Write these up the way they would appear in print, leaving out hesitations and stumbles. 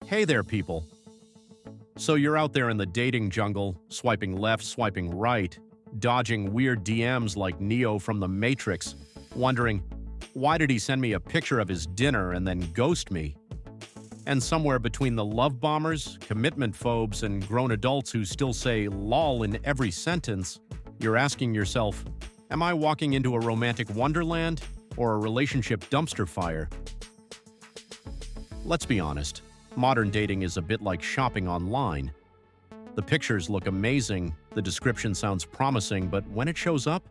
Hey there, people. So you're out there in the dating jungle, swiping left, swiping right, dodging weird DMs like Neo from The Matrix, wondering, why did he send me a picture of his dinner and then ghost me? And somewhere between the love bombers, commitment phobes, and grown adults who still say lol in every sentence, you're asking yourself, am I walking into a romantic wonderland or a relationship dumpster fire? Let's be honest. Modern dating is a bit like shopping online. The pictures look amazing, the description sounds promising, but when it shows up?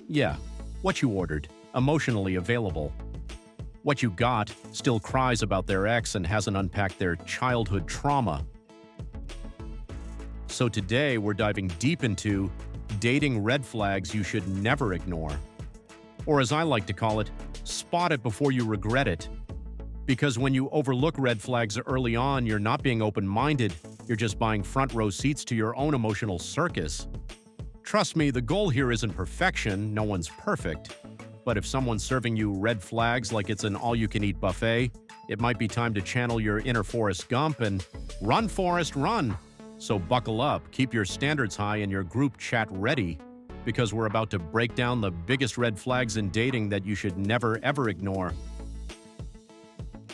Yeah, what you ordered, emotionally available. What you got still cries about their ex and hasn't unpacked their childhood trauma. So today we're diving deep into dating red flags you should never ignore. Or as I like to call it, spot it before you regret it. Because when you overlook red flags early on, you're not being open-minded, you're just buying front-row seats to your own emotional circus. Trust me, the goal here isn't perfection, no one's perfect. But if someone's serving you red flags like it's an all-you-can-eat buffet, it might be time to channel your inner Forrest Gump and run, Forrest, run! So buckle up, keep your standards high and your group chat ready, because we're about to break down the biggest red flags in dating that you should never ever ignore.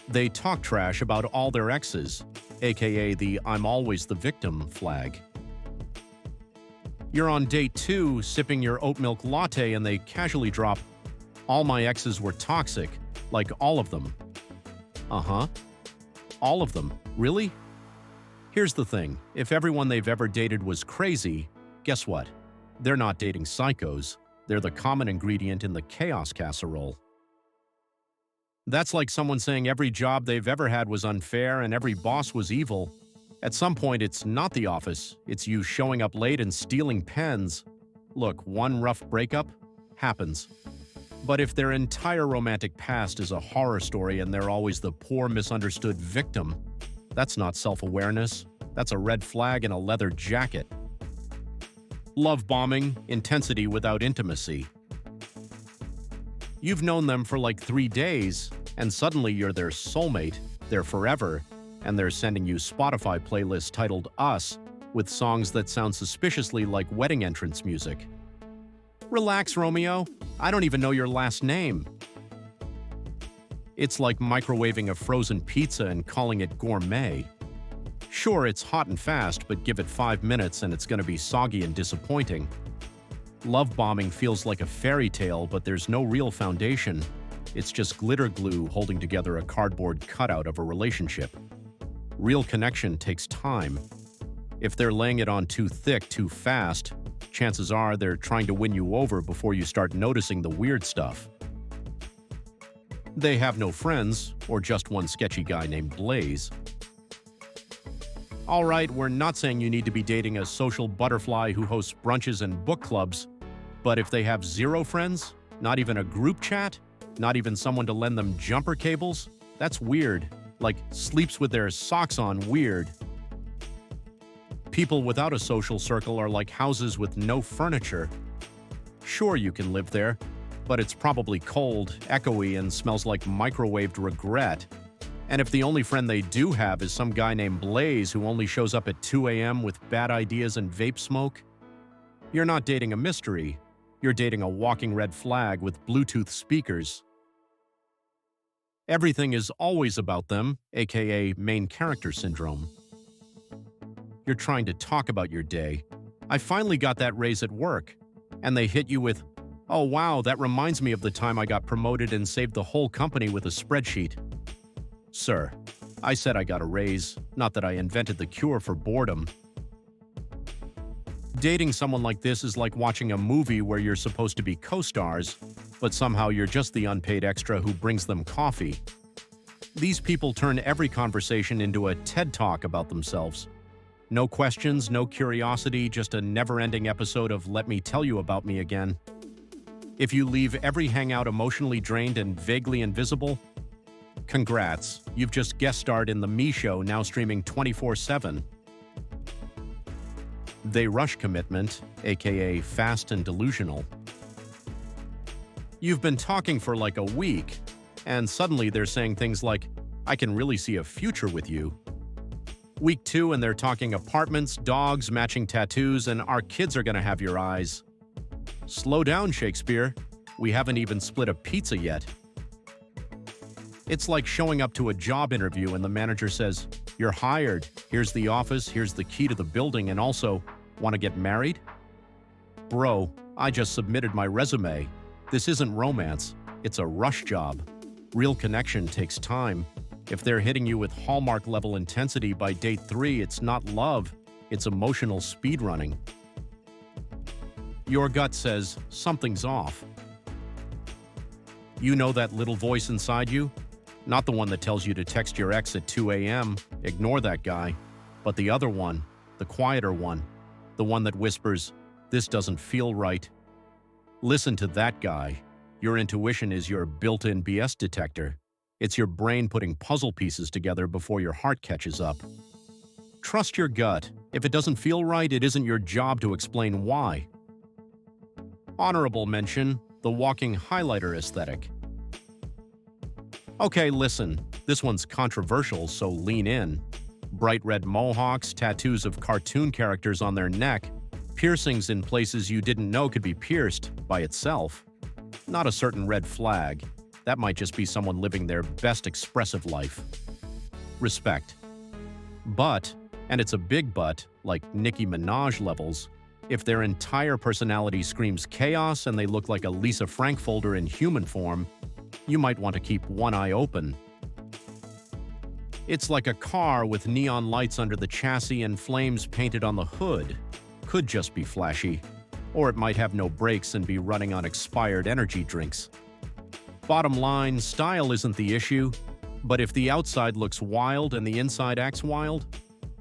They talk trash about all their exes, aka the "I'm always the victim" flag. You're on date 2, sipping your oat milk latte, and they casually drop, "All my exes were toxic, like all of them." Uh-huh. All of them. Really? Here's the thing, if everyone they've ever dated was crazy, guess what? They're not dating psychos, they're the common ingredient in the chaos casserole. That's like someone saying every job they've ever had was unfair and every boss was evil. At some point, it's not the office, it's you showing up late and stealing pens. Look, one rough breakup happens. But if their entire romantic past is a horror story and they're always the poor, misunderstood victim, that's not self-awareness, that's a red flag in a leather jacket. Love bombing, intensity without intimacy. You've known them for like 3 days, and suddenly you're their soulmate, they're forever, and they're sending you Spotify playlists titled Us, with songs that sound suspiciously like wedding entrance music. Relax, Romeo. I don't even know your last name. It's like microwaving a frozen pizza and calling it gourmet. Sure, it's hot and fast, but give it 5 minutes and it's gonna be soggy and disappointing. Love bombing feels like a fairy tale, but there's no real foundation. It's just glitter glue holding together a cardboard cutout of a relationship. Real connection takes time. If they're laying it on too thick, too fast, chances are they're trying to win you over before you start noticing the weird stuff. They have no friends, or just one sketchy guy named Blaze. Alright, we're not saying you need to be dating a social butterfly who hosts brunches and book clubs, but if they have 0 friends, not even a group chat, not even someone to lend them jumper cables, that's weird. Like, sleeps with their socks on weird. People without a social circle are like houses with no furniture. Sure, you can live there, but it's probably cold, echoey, and smells like microwaved regret. And if the only friend they do have is some guy named Blaze who only shows up at 2 a.m. with bad ideas and vape smoke, you're not dating a mystery. You're dating a walking red flag with Bluetooth speakers. Everything is always about them, aka main character syndrome. You're trying to talk about your day. I finally got that raise at work. And they hit you with, "Oh wow, that reminds me of the time I got promoted and saved the whole company with a spreadsheet." Sir, I said I got a raise, not that I invented the cure for boredom. Dating someone like this is like watching a movie where you're supposed to be co-stars, but somehow you're just the unpaid extra who brings them coffee. These people turn every conversation into a TED Talk about themselves. No questions, no curiosity, just a never-ending episode of "Let me tell you about me again." If you leave every hangout emotionally drained and vaguely invisible, congrats, you've just guest starred in The Me Show, now streaming 24/7. They rush commitment, aka fast and delusional. You've been talking for like a week, and suddenly they're saying things like, I can really see a future with you. Week 2 and they're talking apartments, dogs, matching tattoos, and our kids are gonna have your eyes. Slow down, Shakespeare. We haven't even split a pizza yet. It's like showing up to a job interview and the manager says, "You're hired. Here's the office, here's the key to the building, and also, want to get married?" Bro, I just submitted my resume. This isn't romance. It's a rush job. Real connection takes time. If they're hitting you with Hallmark-level intensity by date 3, it's not love. It's emotional speedrunning. Your gut says something's off. You know that little voice inside you? Not the one that tells you to text your ex at 2 a.m., ignore that guy, but the other one, the quieter one, the one that whispers, "This doesn't feel right." Listen to that guy. Your intuition is your built-in BS detector. It's your brain putting puzzle pieces together before your heart catches up. Trust your gut. If it doesn't feel right, it isn't your job to explain why. Honorable mention, the walking highlighter aesthetic. Okay, listen, this one's controversial, so lean in. Bright red mohawks, tattoos of cartoon characters on their neck, piercings in places you didn't know could be pierced by itself. Not a certain red flag. That might just be someone living their best expressive life. Respect. But, and it's a big but, like Nicki Minaj levels, if their entire personality screams chaos and they look like a Lisa Frankfurter in human form, you might want to keep one eye open. It's like a car with neon lights under the chassis and flames painted on the hood. Could just be flashy. Or it might have no brakes and be running on expired energy drinks. Bottom line, style isn't the issue, but if the outside looks wild and the inside acts wild,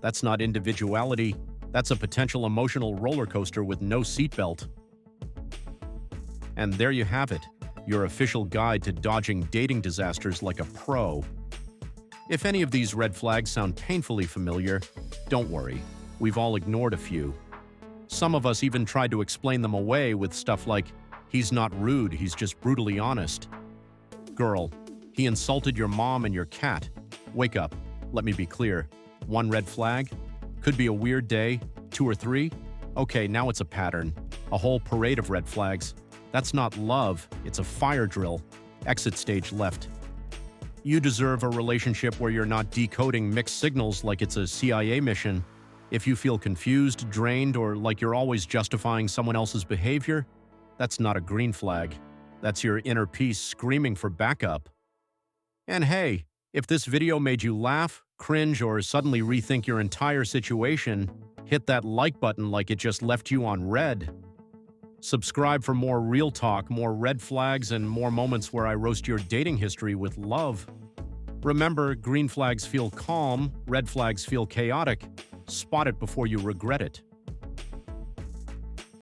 that's not individuality, that's a potential emotional roller coaster with no seatbelt. And there you have it, your official guide to dodging dating disasters like a pro. If any of these red flags sound painfully familiar, don't worry, we've all ignored a few. Some of us even tried to explain them away with stuff like, "He's not rude, he's just brutally honest." Girl, he insulted your mom and your cat. Wake up. Let me be clear. One red flag? Could be a weird day. 2 or 3? Okay, now it's a pattern. A whole parade of red flags. That's not love, it's a fire drill. Exit stage left. You deserve a relationship where you're not decoding mixed signals like it's a CIA mission. If you feel confused, drained, or like you're always justifying someone else's behavior, that's not a green flag. That's your inner peace screaming for backup. And hey, if this video made you laugh, cringe, or suddenly rethink your entire situation, hit that like button like it just left you on red. Subscribe for more real talk, more red flags, and more moments where I roast your dating history with love. Remember, green flags feel calm, red flags feel chaotic. Spot it before you regret it.